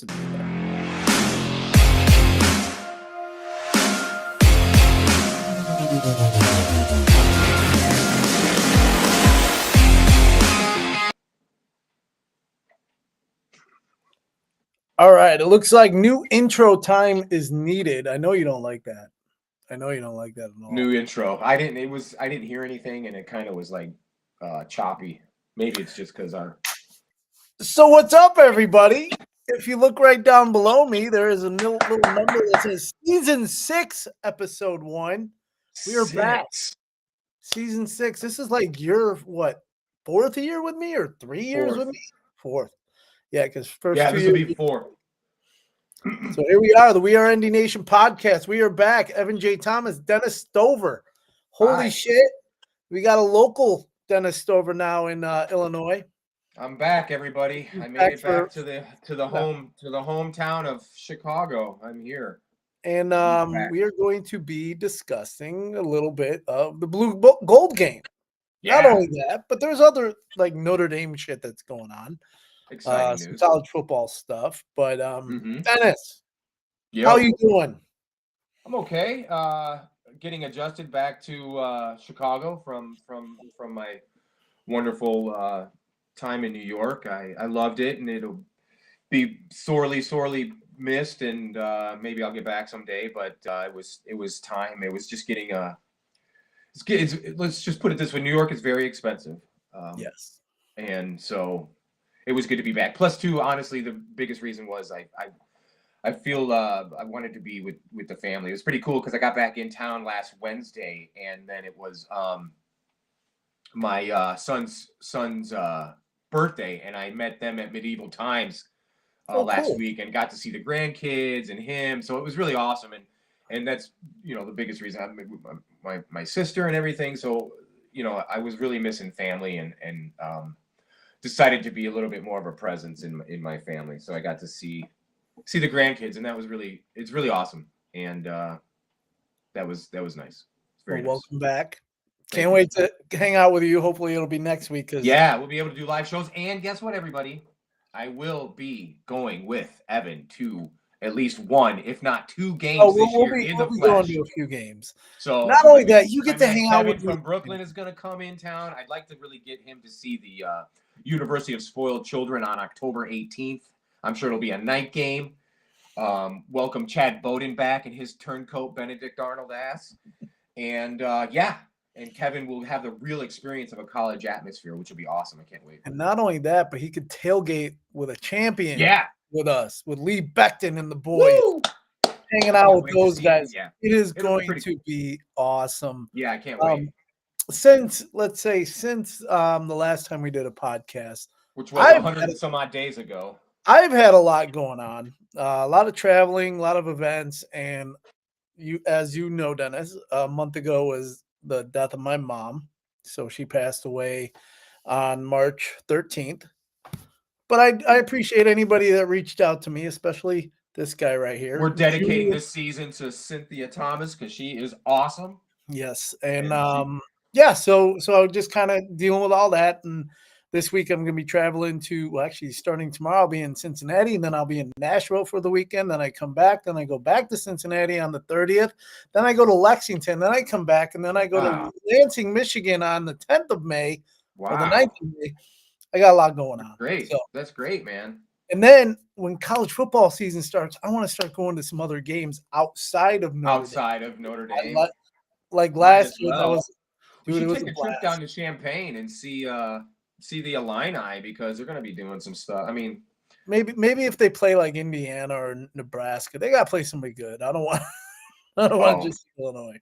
All right, it looks like new intro time is needed. I know you don't like that. I know you don't like that at all. New intro. I didn't hear anything, and it kind of was like choppy. Maybe it's just because our. So what's up, everybody? If you look right down below me, there is a little number that says Season 6, Episode 1. We are back. Season 6. This is like your, what, 4th year with me or 3 years with me? 4th. Yeah, because first 2 years. Yeah, this will be 4. So here we are, the We Are ND Nation podcast. We are back. Evan J. Thomas, Dennis Stover. Holy shit. We got a local Dennis Stover now in Illinois. I'm back, everybody. I made it back to the hometown of Chicago. I'm here. And we are going to be discussing a little bit of the blue gold game. Yeah. Not only that, but there's other like Notre Dame shit that's going on. Exciting news. Some college football stuff. But Dennis, how you doing? I'm okay. Getting adjusted back to Chicago from my wonderful time in New York. I loved it, and it'll be sorely missed, and maybe I'll get back someday. But it was time. It was just getting let's just put it this way: New York is very expensive. Yes, and so it was good to be back. Plus, too, honestly, the biggest reason was I feel I wanted to be with the family. It was pretty cool because I got back in town last Wednesday, and then it was my son's birthday, and I met them at Medieval Times last week and got to see the grandkids and him. So it was really awesome, and that's the biggest reason I'm with my sister and everything. So I was really missing family and decided to be a little bit more of a presence in my family. So I got to see the grandkids, and it's really awesome, and that was nice. Very nice. Welcome back. Can't wait to hang out with you. Hopefully it'll be next week. We'll be able to do live shows. And guess what, everybody? I will be going with Evan to at least one, if not 2 games this year in the flesh. Going to a few games. So not only that, you get to hang out with from Brooklyn is going to come in town. I'd like to really get him to see the University of Spoiled Children on October 18th. I'm sure it'll be a night game. Welcome Chad Bowden back in his turncoat Benedict Arnold ass. And and Kevin will have the real experience of a college atmosphere, which will be awesome. I can't wait. And not only that, but he could tailgate with a champion with us, with Lee Becton and the boys. Woo! Hanging out with those guys. It is going to be awesome. Yeah, I can't wait. Since the last time we did a podcast, which was 100 and some odd days ago, I've had a lot going on, a lot of traveling, a lot of events, and as you know, Dennis, a month ago was the death of my mom. So she passed away on March 13th. But I appreciate anybody that reached out to me, especially this guy right here. We're dedicating this season to Cynthia Thomas because she is awesome. Yes. And so just kind of dealing with all that. And this week I'm going to be traveling starting tomorrow, I'll be in Cincinnati, and then I'll be in Nashville for the weekend. Then I come back, then I go back to Cincinnati on the 30th. Then I go to Lexington, then I come back, and then I go to Lansing, Michigan on the 10th of May or the 9th of May. I got a lot going on. Great. That's great, man. And then when college football season starts, I want to start going to some other games outside of Notre Dame. Like last year, we should take a trip down to Champaign and see the Illini because they're going to be doing some stuff. I mean, maybe if they play like Indiana or Nebraska, they got to play somebody good. I don't want just Illinois.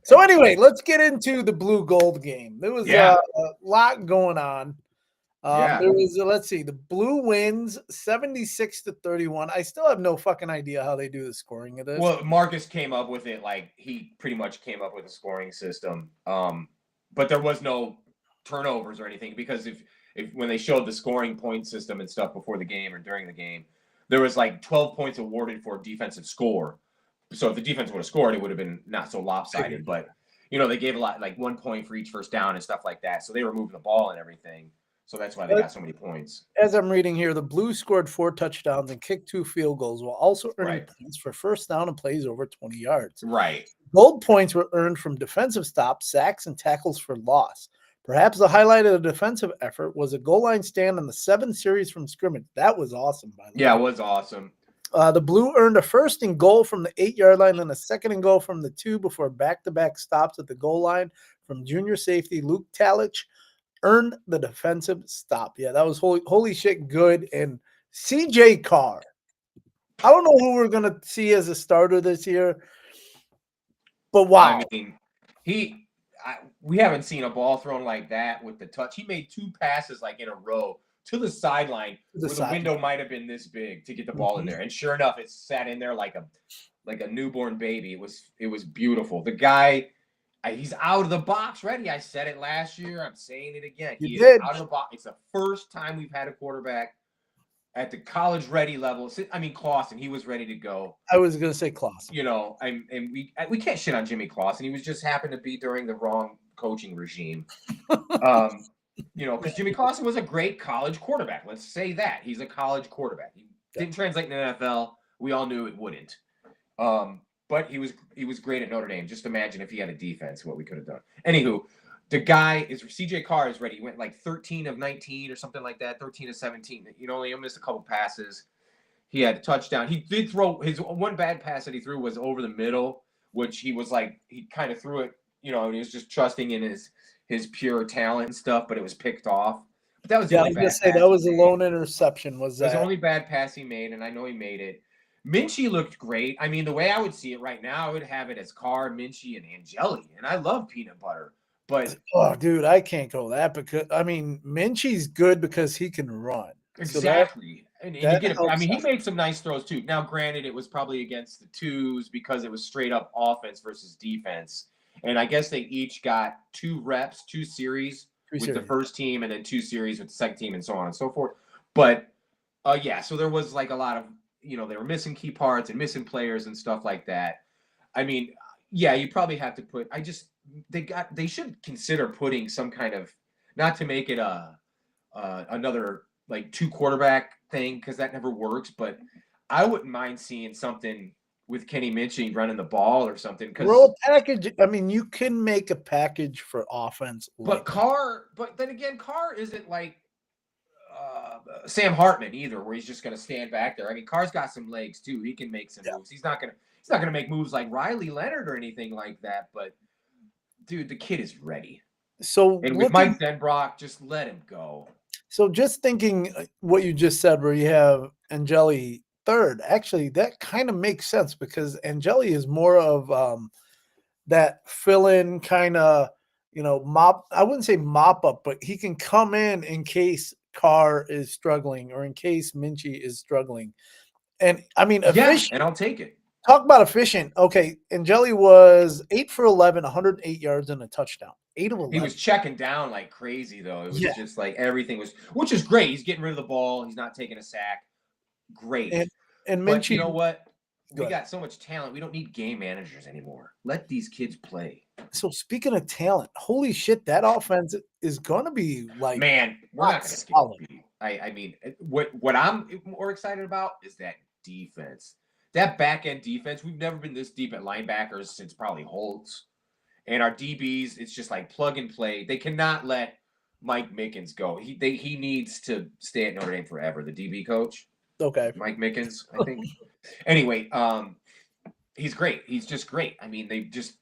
So anyway, let's get into the blue gold game. There was a lot going on. There was, let's see, the blue wins 76-31. I still have no fucking idea how they do the scoring of this. Well, Marcus came up with it. Like, he pretty much came up with a scoring system. But there was no turnovers or anything because if when they showed the scoring point system and stuff before the game or during the game, there was like 12 points awarded for defensive score. So if the defense would have scored, it would have been not so lopsided. But, they gave a lot, like 1 point for each first down and stuff like that. So they were moving the ball and everything. So that's why they got so many points. As I'm reading here, the Blues scored 4 touchdowns and kicked 2 field goals while also earning Right. points for first down and plays over 20 yards. Right. Gold points were earned from defensive stops, sacks, and tackles for loss. Perhaps the highlight of the defensive effort was a goal line stand on the 7 series from scrimmage. That was awesome, by the way. Yeah, it was awesome. The Blue earned a first and goal from the 8-yard line and a second and goal from the 2 before back-to-back stops at the goal line from junior safety Luke Talich earned the defensive stop. Yeah, that was holy shit good. And CJ Carr, I don't know who we're going to see as a starter this year, but wow. I mean, we haven't seen a ball thrown like that with the touch. He made 2 passes like in a row to the sideline where the window might have been this big to get the ball in there. And sure enough, it sat in there like a newborn baby. It was beautiful. The guy, he's out of the box ready. I said it last year. I'm saying it again. He is out of the box. It's the first time we've had a quarterback at the college ready level. I mean, Clausen, he was ready to go. I was going to say Clausen. You know, and we can't shit on Jimmy Clausen. He was just happened to be during the wrong coaching regime. You know, because Jimmy Clausen was a great college quarterback. Let's say that. He's a college quarterback. He didn't translate in the NFL. We all knew it wouldn't. But he was great at Notre Dame. Just imagine if he had a defense, what we could have done. Anywho, the guy is CJ Carr is ready. He went like 13 of 19 or something like that, 13 of 17. You know, he missed a couple passes. He had a touchdown. He did throw his one bad pass that he threw was over the middle, which he was like, he kind of threw it, you know, and he was just trusting in his pure talent and stuff, but it was picked off. But that was the only bad pass. That was a lone interception. Was that? It was the only bad pass he made, and I know he made it. Minchie looked great. I mean, the way I would see it right now, I would have it as Carr, Minchie, and Angeli. And I love peanut butter. But dude, I can't go that because I mean Minchie's good because he can run. Exactly. So and you get it. I mean, he made some nice throws too. Now, granted, it was probably against the twos because it was straight up offense versus defense. And I guess they each got 2 reps, 2 series with the first team, and then 2 series with the second team, and so on and so forth. But yeah, so there was like a lot of, you know, they were missing key parts and missing players and stuff like that. I mean, yeah, you probably have to put. They should consider putting some kind of, not to make it another like 2 quarterback thing because that never works. But I wouldn't mind seeing something with Kenny Minchie running the ball or something. Roll package. I mean, you can make a package for offense. But then again, Carr isn't like Sam Hartman either, where he's just going to stand back there. I mean, Carr's got some legs too. He can make some moves. He's not gonna make moves like Riley Leonard or anything like that. But dude, the kid is ready. So and with Mike Denbrock, just let him go. So just thinking what you just said, where you have Angeli third, actually that kind of makes sense because Angeli is more of that fill-in kind of, you know, mop. I wouldn't say mop up, but he can come in case Carr is struggling or in case Minchie is struggling. And I mean, efficient. And I'll take it. Talk about efficient. Okay, Angeli was 8 for 11, 108 yards and a touchdown. 8 of 11. He was checking down like crazy though. It was just like everything was, which is great. He's getting rid of the ball. He's not taking a sack. Great. And Minchie, you know what? We got so much talent. We don't need game managers anymore. Let these kids play. So speaking of talent, holy shit, that offense is gonna be like, man, we're not gonna skip a beat. I mean, what I'm more excited about is that defense. That back end defense. We've never been this deep at linebackers since probably Holtz. And our DBs, it's just like plug and play. They cannot let Mike Mickens go. He needs to stay at Notre Dame forever. The DB coach. Okay. Mike Mickens, I think. Anyway, he's great. He's just great. I mean, they just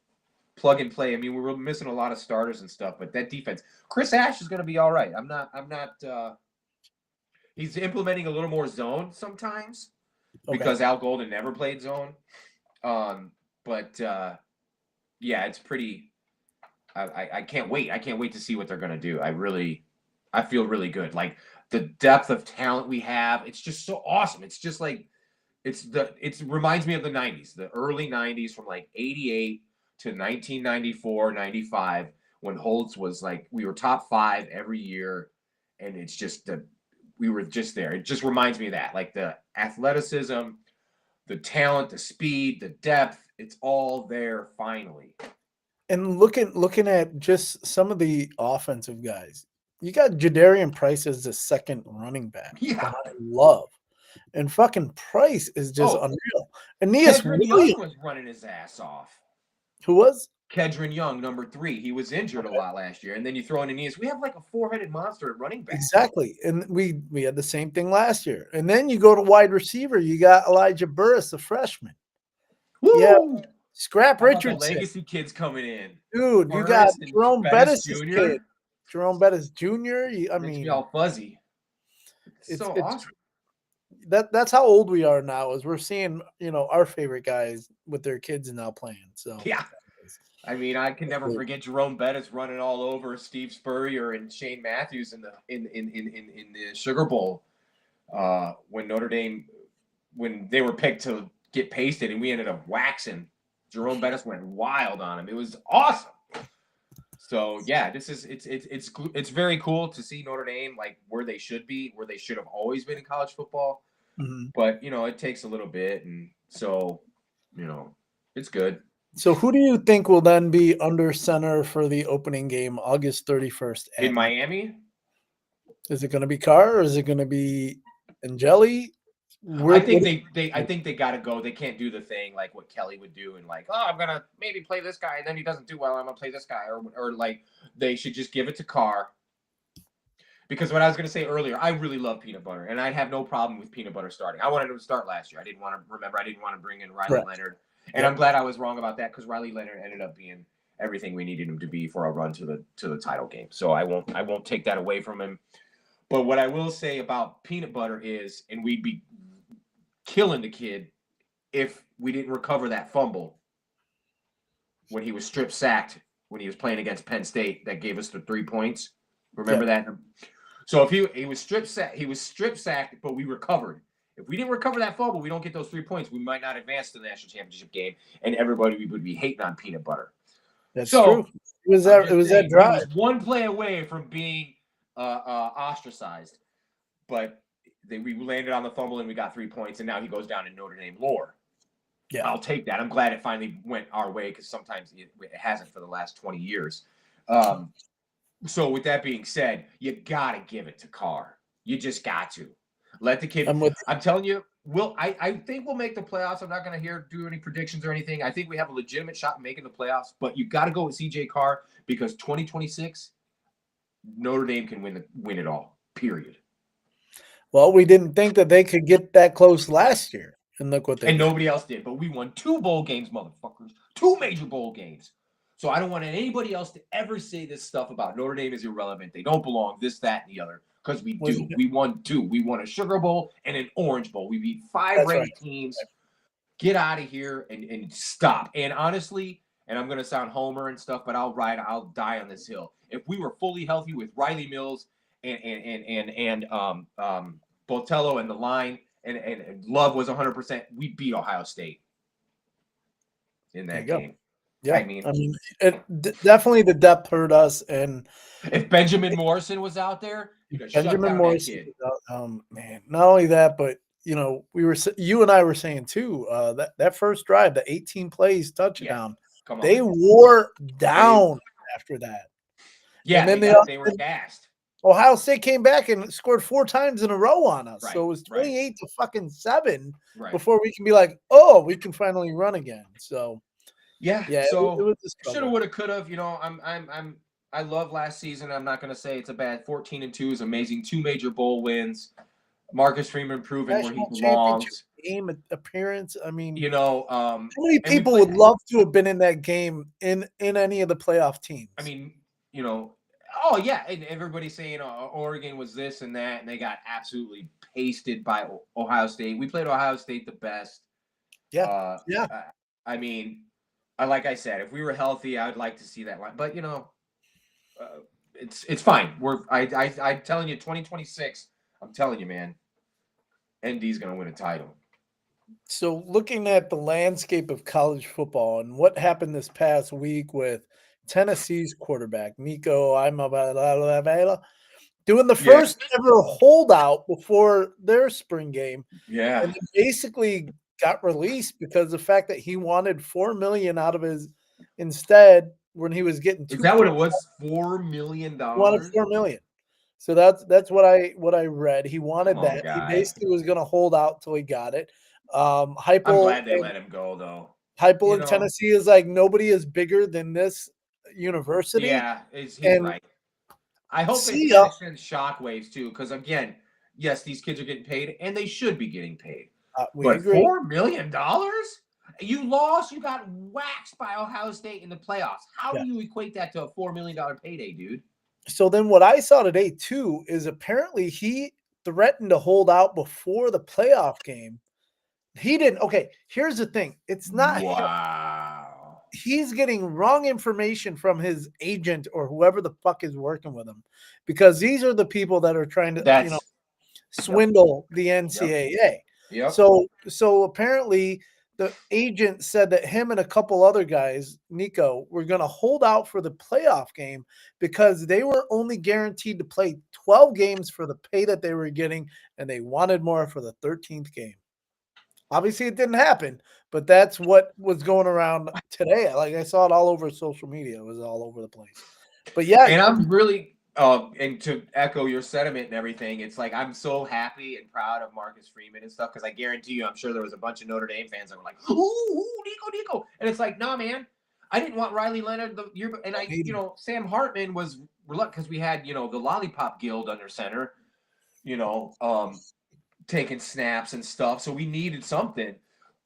plug and play. I mean, we were missing a lot of starters and stuff, but that defense, Chris Ash is going to be all right. I'm not. He's implementing a little more zone sometimes because Al Golden never played zone. But yeah, it's pretty. I can't wait. I can't wait to see what they're going to do. I feel really good. Like the depth of talent we have, it's just so awesome. It's just like it reminds me of the 90s, the early 90s from like 88 to 1994, 95, when Holtz was like, we were top 5 every year. And it's just we were just there. It just reminds me of that, like the athleticism, the talent, the speed, the depth, it's all there finally. And looking at just some of the offensive guys, You got Jadarian Price as the second running back Yeah. behind Love. And fucking Price is just unreal. Aeneas Kedron Young Williams, was running his ass off. who was? Kedron Young, number 3. He was injured a lot last year. And then you throw in Aeneas. We have like a 4-headed monster at running back. Exactly. And we had the same thing last year. And then you go to wide receiver, you got Elijah Burris, the freshman. Woo! Yeah. Scrap How about the Richardson. legacy kids coming in. Dude, you got Jerome Bettis kid. Jerome Bettis Jr. I Makes mean, me all fuzzy. It's so awesome. That's how old we are now, is we're seeing, our favorite guys with their kids now playing. So yeah. I mean, I can never forget Jerome Bettis running all over Steve Spurrier and Shane Matthews in the Sugar Bowl when Notre Dame, when they were picked to get pasted, and we ended up waxing. Jerome Bettis went wild on him. It was awesome. So yeah, it's very cool to see Notre Dame like where they should be, where they should have always been in college football. Mm-hmm. But it takes a little bit, and so it's good. So who do you think will then be under center for the opening game, August 31st in Miami? Is it going to be Carr or is it going to be Angeli? I think they got to go. They can't do the thing like what Kelly would do and like, I'm gonna maybe play this guy and then he doesn't do well. I'm gonna play this guy, or like they should just give it to Carr. Because what I was gonna say earlier, I really love peanut butter, and I'd have no problem with peanut butter starting. I wanted him to start last year. I didn't want to bring in Riley Leonard, and I'm glad I was wrong about that because Riley Leonard ended up being everything we needed him to be for a run to the title game. So I won't take that away from him. But what I will say about peanut butter is, and we'd be killing the kid if we didn't recover that fumble when he was strip sacked when he was playing against Penn State that gave us the 3 points. Remember that? So if he was strip sacked, but we recovered. If we didn't recover that fumble, we don't get those 3 points. We might not advance to the national championship game, and everybody would be hating on peanut butter. That's true. It was that drive. He was one play away from being ostracized, but we landed on the fumble and we got 3 points, and now he goes down in Notre Dame lore. Yeah, I'll take that. I'm glad it finally went our way because sometimes it hasn't for the last 20 years. So with that being said, you got to give it to Carr. You just got to. Let the kid – I'm telling you, I think we'll make the playoffs. I'm not going to do any predictions or anything. I think we have a legitimate shot in making the playoffs, but you got to go with CJ Carr because 2026, Notre Dame can win it all, period. Well, we didn't think that they could get that close last year, and look what they did. Nobody else did, but we won 2 bowl games, motherfuckers. 2 major bowl games. So I don't want anybody else to ever say this stuff about Notre Dame is irrelevant. They don't belong, this, that, and the other, because we do. We won 2. We won a Sugar Bowl and an Orange Bowl. We beat 5 ranked teams. Get out of here and stop. And honestly, and I'm going to sound homer and stuff, but I'll die on this hill. If we were fully healthy with Riley Mills and Botello and the line and Love was 100%, we beat Ohio State in that game. Yeah, I mean definitely the depth hurt us. And if Benjamin Morrison was out there, Benjamin Morrison, man, not only that, but you and I were saying too, that first drive, the 18 plays touchdown, they wore down after that. Yeah, and then they were gassed. Ohio State came back and scored 4 times in a row on us. So it was 28-7 before we can be like, oh, we can finally run again. So yeah. So it shoulda, woulda, coulda. I love last season. I'm not going to say it's a bad 14-2 is amazing. 2 major bowl wins. Marcus Freeman proving where he belongs. Game appearance. I mean, how many people would love to have been in that game in any of the playoff teams? I mean, oh yeah, and everybody's saying Oregon was this and that, and they got absolutely pasted by Ohio State. We played Ohio State the best. Yeah, I mean, like I said, if we were healthy, I would like to see that line. But it's fine. I'm telling you, 2026. I'm telling you, man, ND's gonna win a title. So looking at the landscape of college football and what happened this past week with Tennessee's quarterback, Nico Imavala, doing the first ever holdout before their spring game. Yeah. And basically got released because of the fact that he wanted $4 million out of his instead when he was getting Is that what it was? $4 million? He wanted $4 million. So that's what I read. He Come wanted on, that. He guy. basically was going to hold out till he got it. I'm Heupel glad they let him go, though. Heupel You in know? Tennessee is like nobody is bigger than this university. Yeah, he's And right. I hope it see kind ya. of sends shockwaves too, because again, yes, these kids are getting paid, and they should be getting paid. We But agree. $4 million? You lost. You got waxed by Ohio State in the playoffs. How Yeah. do you equate that to a $4 million payday, dude? So then what I saw today too is apparently he threatened to hold out before the playoff game. He didn't. Okay, here's the thing. It's not him. Wow. He's getting wrong information from his agent or whoever the fuck is working with him, because these are the people that are trying to, That's yep, swindle the yep, NCAA. yep. So apparently the agent said that him and a couple other guys, Nico, were going to hold out for the playoff game because they were only guaranteed to play 12 games for the pay that they were getting, and they wanted more for the 13th game. Obviously, it didn't happen, but that's what was going around today. Like I saw it all over social media. It was all over the place. But yeah, And I'm really, and to echo your sentiment and everything, it's like I'm so happy and proud of Marcus Freeman and stuff, because I guarantee you, I'm sure there was a bunch of Notre Dame fans that were like, ooh, Nico. And it's like, no, man, I didn't want Riley Leonard the year, and Sam Hartman was reluctant because we had, the Lollipop Guild under center, you know, taking snaps and stuff. So we needed something.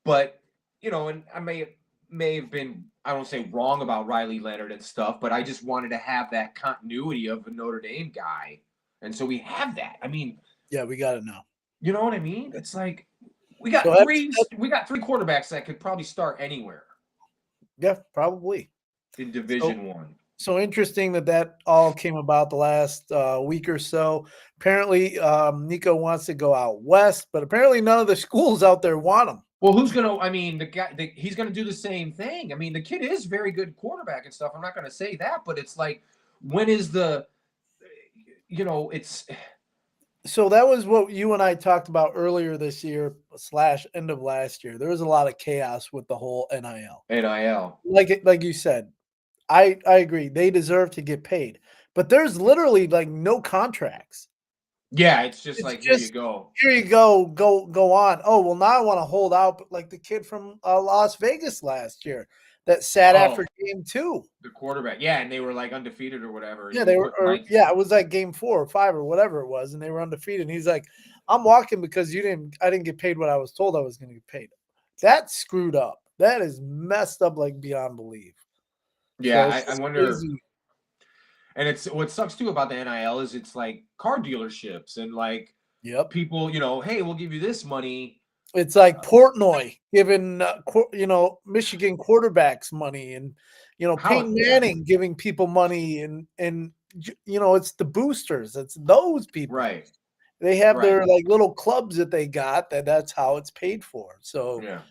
But, and I may have been, I don't say wrong about Riley Leonard and stuff, but I just wanted to have that continuity of a Notre Dame guy. And so we have that. I mean, yeah, we got it now. you know what I mean? It's like we So got three quarterbacks that could probably start anywhere yeah, probably. in Division One. So interesting that all came about the last week or so. Apparently, Nico wants to go out west, but apparently none of the schools out there want him. Well, who's gonna? I mean, he's gonna do the same thing. I mean, the kid is very good quarterback and stuff. I'm not gonna say that, but it's like, when is the, it's So that was what you and I talked about earlier this year / end of last year. There was a lot of chaos with the whole NIL. NIL. Like you said, I agree. They deserve to get paid, but there's literally like no contracts. Yeah, it's just It's like, here you just go. here you go on. Oh well, now I want to hold out, but like the kid from Las Vegas last year that sat after game 2. The quarterback, yeah, and they were like undefeated or whatever. Yeah, they were. It was like game 4 or 5 or whatever it was, and they were undefeated. And he's like, "I'm walking because I didn't get paid what I was told I was going to get paid." That's screwed up. That is messed up like beyond belief. Yeah, So I wonder. crazy. And it's what sucks too about the NIL is it's like car dealerships and like Yep. people, hey, we'll give you this money. It's like Portnoy giving Michigan quarterbacks money, and Peyton Manning giving people money, and it's the boosters. It's those people. Right. They have their like little clubs that they got that's how it's paid for. So yeah,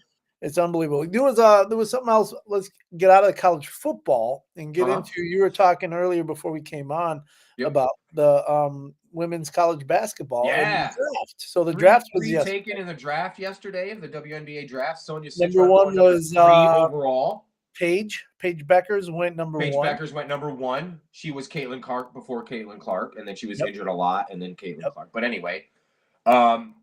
it's unbelievable. There was something else. Let's get out of college football and get into. You were talking earlier before we came on about the women's college basketball and the draft. So the draft was taken in the draft yesterday of the WNBA draft. Sonia number Citron 1 was 3 overall. Paige Beckers went number 1. Paige Beckers went number 1. She was Caitlin Clark before Caitlin Clark, and then she was injured a lot, and then Caitlin Clark. But anyway, and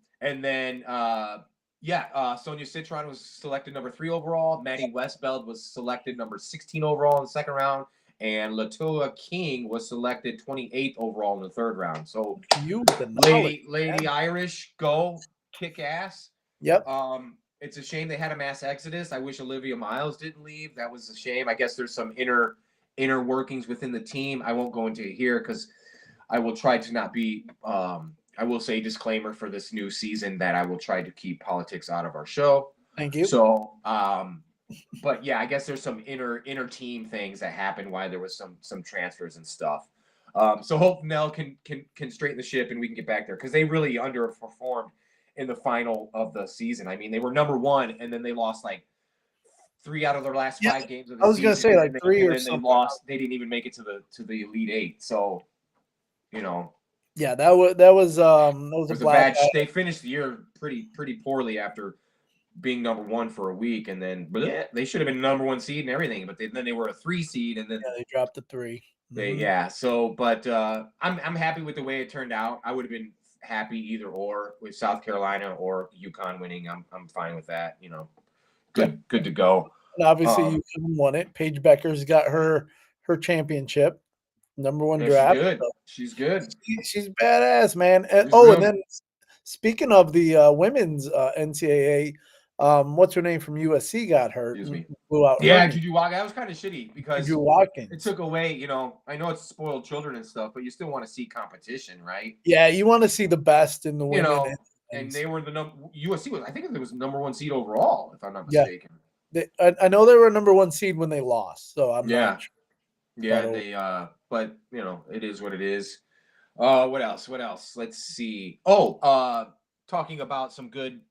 then Sonia Citron was selected number 3 overall. Maddie Westbeld was selected number 16 overall in the second round, and Latoya King was selected 28th overall in the third round. So Lady Irish, go kick ass. Yep. It's a shame they had a mass exodus. I wish Olivia Miles didn't leave. That was a shame. I guess there's some inner workings within the team. I won't go into it here because I will try to not be. I will say disclaimer for this new season that I will try to keep politics out of our show. Thank you. So, but yeah, I guess there's some inner team things that happened while there was some transfers and stuff. So hope Nell can straighten the ship and we can get back there because they really underperformed in the final of the season. I mean, they were number 1 and then they lost like 3 out of their last 5 games of the season. I was going to say like 3 or something. They lost. They didn't even make it to the Elite 8. So, Yeah, that was a bad. They finished the year pretty poorly after being number 1 for a week, and then they should have been number 1 seed and everything, but then they were a 3 seed, and then they dropped to 3. So, but I'm happy with the way it turned out. I would have been happy either or with South Carolina or UConn winning. I'm fine with that. Good to go. And obviously, UConn won it. Paige Becker's got her championship, #1 Yeah, draft. she's good. She's good. She's badass, man. And, She's and then speaking of the women's NCAA, what's her name from USC got hurt? Excuse me. Blew out. Yeah, Juju Watkins. That was kind of shitty because Juju Watkins. it took away. I know it's spoiled children and stuff, but you still want to see competition, right? Yeah, you want to see the best in the women. And they were USC was. I think it was the #1 seed overall, if I'm not mistaken. I know they were #1 seed when they lost, so I'm not sure. Yeah, but it is what it is. What else? Let's see. Talking about some good,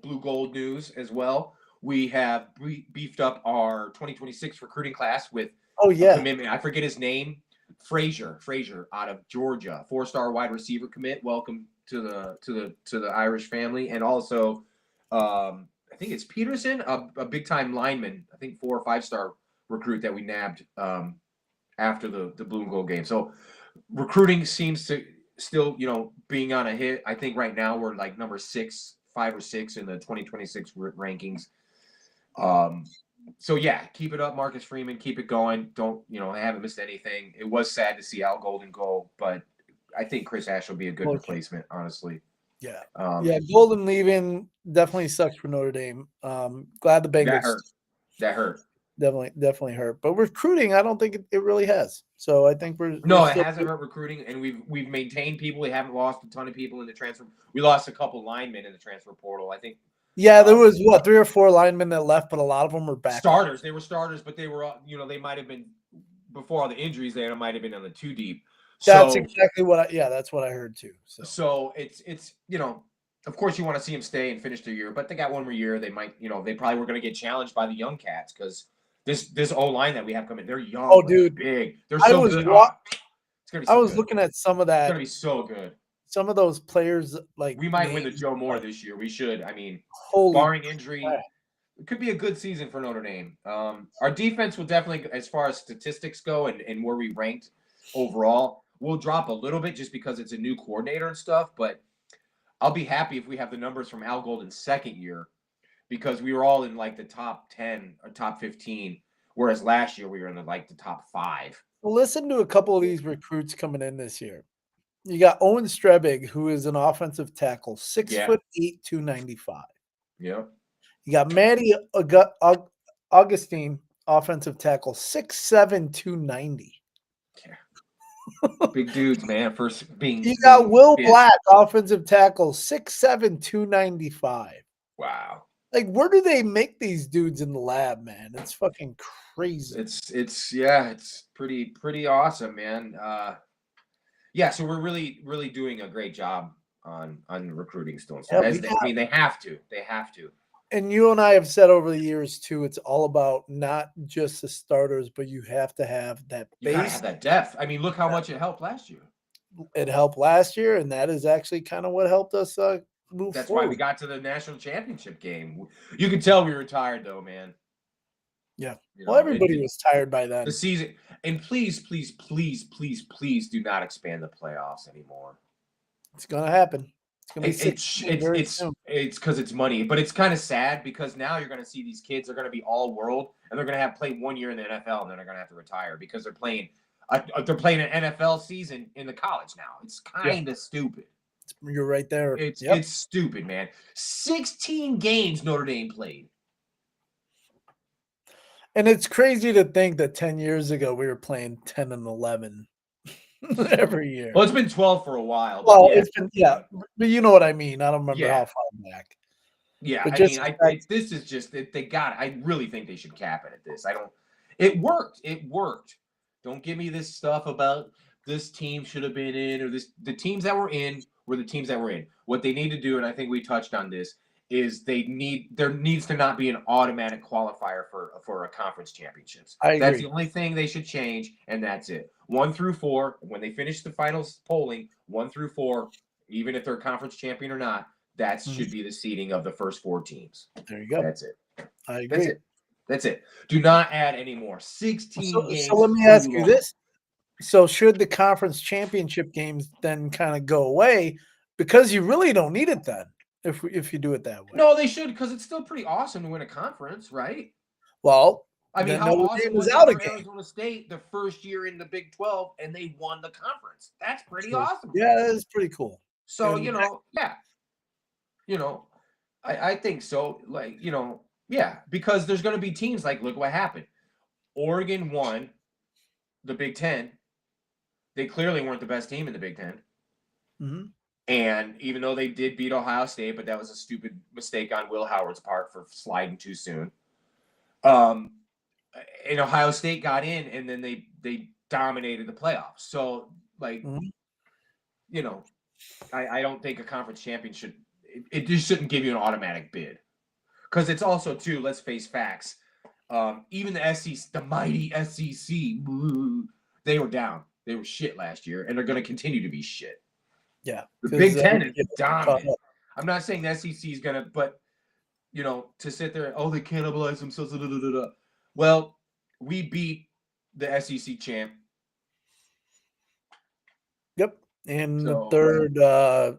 blue gold news as well. We have beefed up our 2026 recruiting class with a commitment. I forget his name. Frazier out of Georgia, 4-star wide receiver commit. Welcome to the Irish family, and also I think it's Peterson, a big time lineman. I think 4 or 5-star recruit that we nabbed after the blue and gold game. So recruiting seems to still being on a hit. I think right now we're like number 5 or 6 in the 2026 rankings. So yeah, keep it up, Marcus Freeman. Keep it going. Don't I haven't missed anything. It was sad to see Al Golden go, but I think Chris Ash will be a good replacement, honestly. Yeah. Golden leaving definitely sucks for Notre Dame. Glad the Bengals. That hurt. Definitely hurt. But recruiting, I don't think it really has. So I think it hasn't hurt recruiting, and we've maintained people. We haven't lost a ton of people in the transfer. We lost a couple linemen in the transfer portal. I think. Yeah, there was 3 or 4 linemen that left, but a lot of them were back. Starters. They were starters, but they were they might have been before all the injuries. They might have been on the 2 deep. That's exactly what that's what I heard too. So it's of course you want to see them stay and finish their year, but they got one more year. They might they probably were going to get challenged by the young cats because this O-line that we have coming, they're young. Oh, dude, big. They're so good. It's gonna be so I was looking at some of that. It's gonna be so good. Some of those players, like we might win the Joe Moore this year. We should. I mean, barring injury, it could be a good season for Notre Dame. Our defense will definitely, as far as statistics go and where we ranked overall, we'll drop a little bit just because it's a new coordinator and stuff. But I'll be happy if we have the numbers from Al Golden's second year, because we were all in like the top 10 or top 15, whereas last year we were in the top 5. Well, listen to a couple of these recruits coming in this year. You got Owen Strebig, who is an offensive tackle, 6'8", 295. Yeah. You got Maddie Augustine, offensive tackle, 6'7", 290. Yeah. Big dudes, man. First being. You got Will Black, offensive tackle, 6'7", 295. Wow. Like, where do they make these dudes in the lab, man? It's fucking crazy. It's pretty awesome, man. Yeah, so we're really, really doing a great job on recruiting still. So they have to. They have to. And you and I have said over the years too, it's all about not just the starters, but you have to have that base. You gotta have that depth. I mean, look how much it helped last year. It helped last year, and that is actually kind of what helped us move That's forward. why we got to the national championship game. You could tell we were tired, though, man. Yeah. Well, everybody was tired by then. The season, and please, please, please, please, please do not expand the playoffs anymore. It's gonna happen. It's because it's money, but it's kind of sad because now you're going to see these kids are going to be all world and they're going to have played 1 year in the NFL and then they're going to have to retire because they're playing an NFL season in the college now. It's kind of stupid. You're right there. It's stupid, man. 16 games Notre Dame played. And it's crazy to think that 10 years ago we were playing 10 and 11 every year. Well, it's been 12 for a while. Well, it's been, but you know what I mean. I don't remember how far back. Yeah, this is just they got it. I really think they should cap it at this. It worked. It worked. Don't give me this stuff about this team should have been in or this. The teams that were in were the teams that were in. What they need to do, and I think we touched on this, is there needs to not be an automatic qualifier for a conference championships. That's the only thing they should change, and that's it. 1 through 4, when they finish the finals polling, 1 through 4, even if they're conference champion or not, that should be the seeding of the first 4 teams. There you go. That's it. I agree. That's it. Do not add any more. 16 games. So let me ask you this. So should the conference championship games then kind of go away because you really don't need it then if you do it that way? No, they should because it's still pretty awesome to win a conference, right? Well, I mean, then how Notre awesome Dame is was it out for again. Arizona State the first year in the Big 12 and they won the conference? That's pretty True. awesome. Yeah, that is pretty cool. So, And yeah, you know, I think so. Like, yeah, because there's going to be teams like, look what happened. Oregon won the Big Ten. They clearly weren't the best team in the Big Ten. mhm. And even though they did beat Ohio State, but that was a stupid mistake on Will Howard's part for sliding too soon. And Ohio State got in, and then they dominated the playoffs. So, like, Mhm. I don't think a conference champion it just shouldn't give you an automatic bid. Because it's also, too, let's face facts. Even the SEC, the mighty SEC, they were down. They were shit last year, and they're going to continue to be shit. Yeah, The 'cause Big Ten is everybody caught dominant. up. I'm not saying the SEC is going to, but, to sit there, they cannibalize themselves. Da, da, da, da. Well, we beat the SEC champ. Yep, and the So,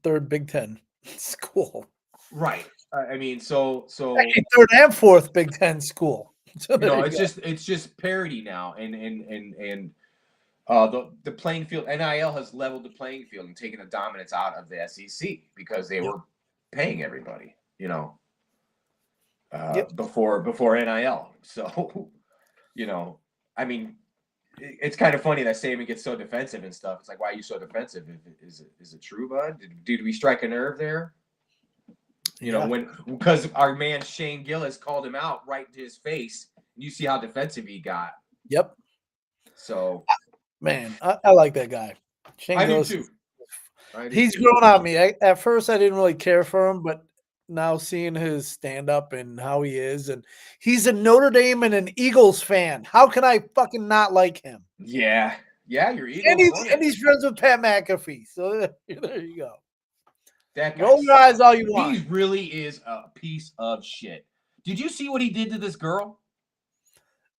third Big Ten school. right. I mean, so Actually, third and fourth Big Ten school. So there you it's go. just parity now, and the playing field. NIL has leveled the playing field and taken the dominance out of the SEC because they Yep. were paying everybody, Yep. before NIL. So, I mean, it's kind of funny that Saban gets so defensive and stuff. It's like, why are you so defensive? Is it true, bud? Did we strike a nerve there? Yeah. Because our man Shane Gillis called him out right to his face. And you see how defensive he got. Yep. So, Man, I like that guy. Shane I do Gillis. too. He's grown on me. At first, I didn't really care for him, but now seeing his stand up and how he is, and he's a Notre Dame and an Eagles fan. How can I fucking not like him? Yeah, your And Eagles won it. he's friends with Pat McAfee. So there you go. That guy Roll your eyes all you want. He really is a piece of shit. Did you see what he did to this girl?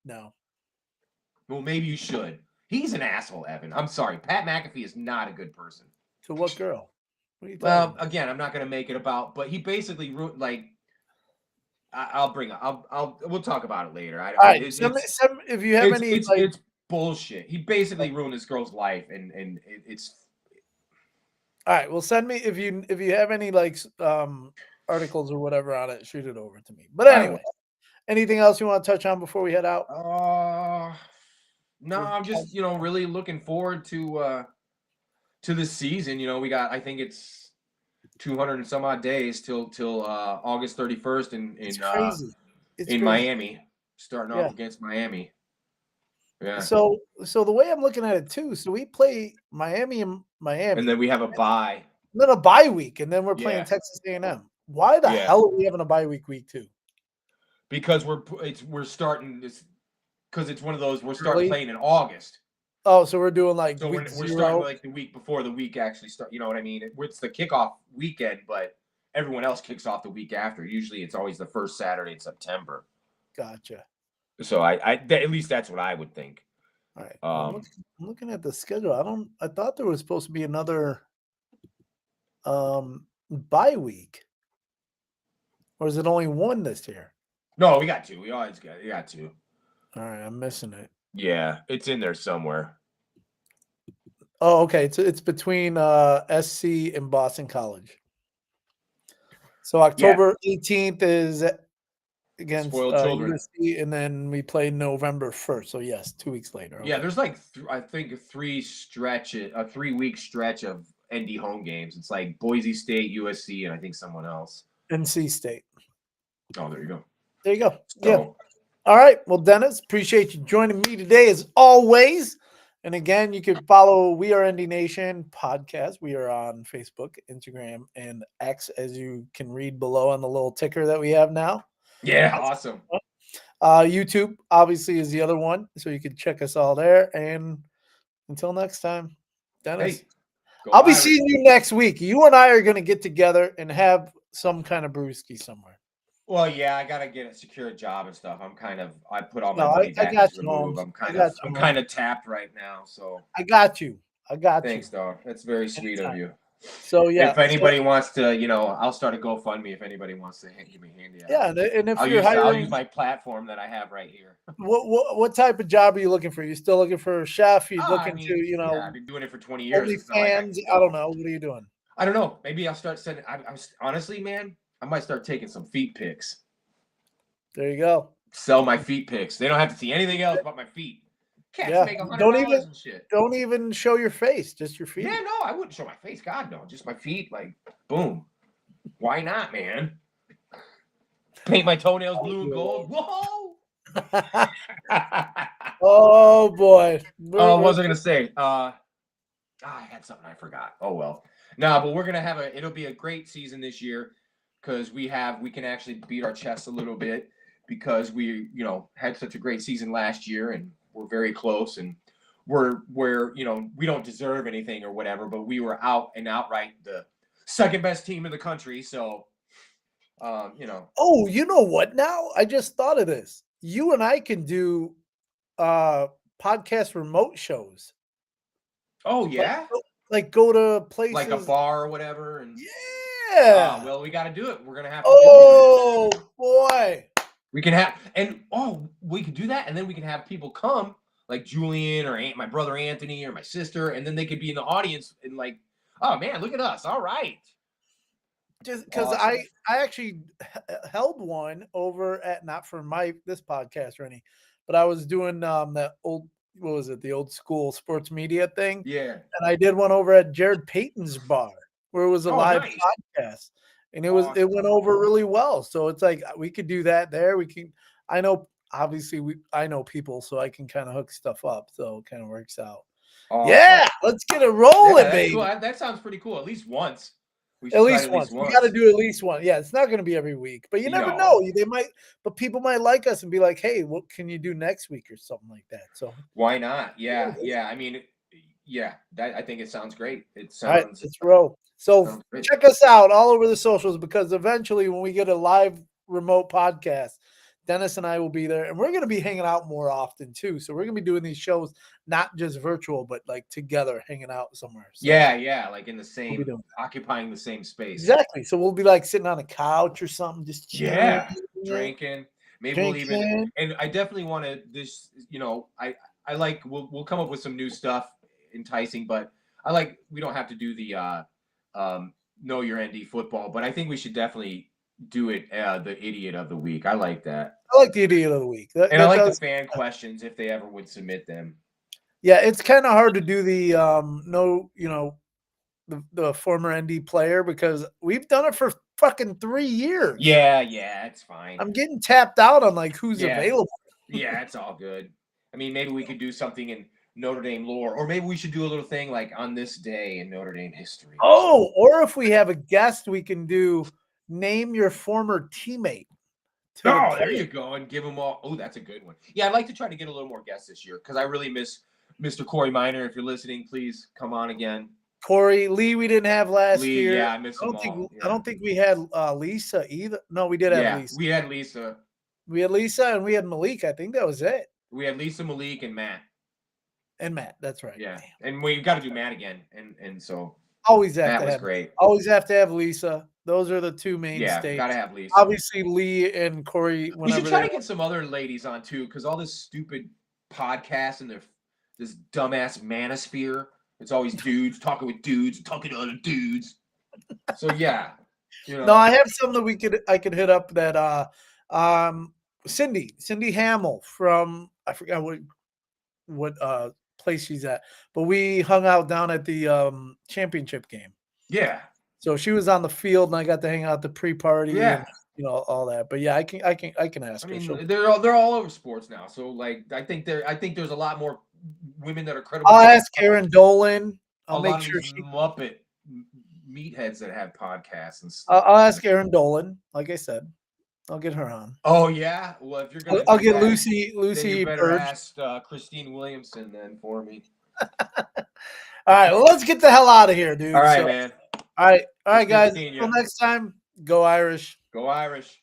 No. Well, maybe you should. He's an asshole, Evan. I'm sorry. Pat McAfee is not a good person. To what girl? What are you talking Well, about? again, I'm not going to make it about, but he basically I'll bring up. We'll talk about it later. All right, if you have any, it's bullshit. He basically ruined this girl's life, and it's. All right, well, send me if you have any articles or whatever on it, shoot it over to me. But anyway, anything else you want to touch on before we head out? No, I'm just really looking forward to this season. We got, I think it's 200 and some odd days till August 31st It's crazy. It's crazy. Miami, starting off against Miami. Yeah. So the way I'm looking at it too, so we play Miami, and then we have a bye. Then a bye week, and then we're playing Texas A&M. Why the hell are we having a bye week 2? Because we're starting this, because it's one of those, we're starting playing in August. Oh, so we're doing we're starting like the week before the week actually start. You know what I mean? It's the kickoff weekend, but everyone else kicks off the week after. Usually, it's always the first Saturday in September. Gotcha. So at least that's what I would think. All right. I'm looking at the schedule. I thought there was supposed to be another bye week, or is it only one this year? No, we got 2. We got 2. All right, I'm missing it. Yeah, it's in there somewhere. Oh, okay. It's between SC and Boston College. So October 18th is against USC, and then we play November 1st. So yes, 2 weeks later. Okay. Yeah, there's I think a 3-week stretch of ND home games. It's like Boise State, USC, and I think someone else. NC State. Oh, there you go. There you go. So, yeah. All right. Well, Dennis, appreciate you joining me today as always. And again, you can follow We Are ND Nation podcast. We are on Facebook, Instagram, and X, as you can read below on the little ticker that we have now. Yeah, awesome. YouTube, obviously, is the other one. So you can check us all there. And until next time, Dennis, I'll be seeing you next week. You and I are going to get together and have some kind of brewski somewhere. Well, yeah, I gotta get a secure job and stuff. I put all my No, money I back got into the you, move. Holmes. I got I'm you, kind Holmes. of tapped right now, so I got you. I got you. thanks, dog. That's very sweet of Anytime. you. So yeah, If anybody wants to, I'll start a GoFundMe if anybody wants to give me a handy out. yeah, and if I'll you're use hiring, my platform that I have right here. what type of job are you looking for? You still looking for a chef? You I looking to mean, yeah, I've been doing it for 20 years. It's not like I OnlyFans? can I don't go. know. What are you doing? I don't know. Maybe I'll start sending. Honestly, man, I might start taking some feet pics. There you go. Sell my feet pics. They don't have to see anything else but my feet. Cats Yeah, make $100 and shit. don't even show your face, just your Yeah, feet. no, I wouldn't show my face. God, no. Just my feet. Like, boom. Why not, man? Paint my toenails blue and gold. Whoa! Oh boy. What was I gonna say? I had something I forgot. Oh well. No, but we're gonna have it'll be a great season this year because we can actually beat our chests a little bit because we, had such a great season last year and we're very close and we're we don't deserve anything or whatever, but we were outright the second best team in the country. So Oh, you know what now? I just thought of this. You and I can do uh podcast remote shows. Oh Like yeah? like go to Like a places. bar or whatever and Yeah. well, we got to do it. We're gonna have to do it. Oh boy. We can have, and we could do that, and then we can have people come, like Julian or my brother Anthony or my sister, and then they could be in the audience and like, oh man, look at us! All right, Just because awesome. I actually held one over at, not for this podcast or any, but I was doing that old, what was it, the old school sports media thing, Yeah. and I did one over at Jared Payton's bar where it was a Oh, live nice. podcast, and it Awesome. went over really well. So it's like we could do that there. We can, I know, obviously I know people, so I can kind of hook stuff up. So it kind of works out. Awesome. Yeah, let's get it Yeah, rolling, that's cool. baby. That sounds pretty cool. At least once. We At should try it least at least once. We gotta once. do at least one. Yeah, it's not gonna be every week, but you never know. No. They might, but people might like us and be like, "Hey, what can you do next week?" or something like that. So, Why not? yeah, Yeah, yeah. I mean, yeah. I think it sounds great. It all right, sounds let's roll. So sounds great. check us out all over the socials because eventually, when we get a live remote podcast, Dennis and I will be there, and we're going to be hanging out more often too. So we're going to be doing these shows not just virtual, but like together, hanging out somewhere. So Yeah, yeah. Like in the we'll be same, doing occupying the same space. exactly. So we'll be like sitting on a couch or something, just chilling, Yeah, drinking. Maybe we'll even, drinking. and I definitely want to I like we'll come up with some new stuff enticing, but we don't have to do the know your ND football, but I think we should definitely do it the idiot of the week. I like that. I like the idiot of the week. And I That like the does, fan questions if they ever would submit them. yeah. It's kind of hard to do the no, the former ND player because we've done it for fucking 3 years. Yeah, yeah, it's fine. I'm getting tapped out on like who's Yeah. available. Yeah, it's all good. I mean, maybe we could do something in Notre Dame lore, or maybe we should do a little thing like on this day in Notre Dame history. Oh, or if we have a guest, we can do name your former teammate. Oh, there you go, and give them all. Oh, that's a good one. Yeah, I'd like to try to get a little more guests this year because I really miss Mr. Corey Miner. If you're listening, please come on again. Corey Lee, we didn't have last Lee, year. yeah, I miss them all. I don't think we had Lisa either. No, we did have Lisa. We had Lisa. We had Lisa and we had Malik. I think that was it. We had Lisa, Malik, and Matt. And Matt, that's right. Yeah, and we got to do Matt again, and so always have Matt to was have great. Always have to have Lisa. Those are the two mainstays. Yeah, gotta have Lisa. Obviously, Lee and Corey. We should try to get some other ladies on too, because all this stupid podcast and this dumbass manosphere. It's always dudes talking with dudes, talking to other dudes. So yeah, No, I have some that I could hit up that Cindy Hamill from, I forgot what place she's at, but we hung out down at the championship game. Yeah. So she was on the field and I got to hang out at the pre-party. Yeah. And, all that. But yeah, I can ask her. I mean, they're all over sports now. So like I think there's a lot more women that are credible. I'll ask Aaron Dolan. I'll make sure she Muppet meatheads that have podcasts and stuff. I'll ask Aaron Dolan. Like I said, I'll get her on. Oh yeah. Well, if you're gonna, I'll get Lucy. Then you better ask Christine Williamson then for me. All right, well, let's get the hell out of here, dude. All right, man. All right, guys. Until next time, go Irish. Go Irish.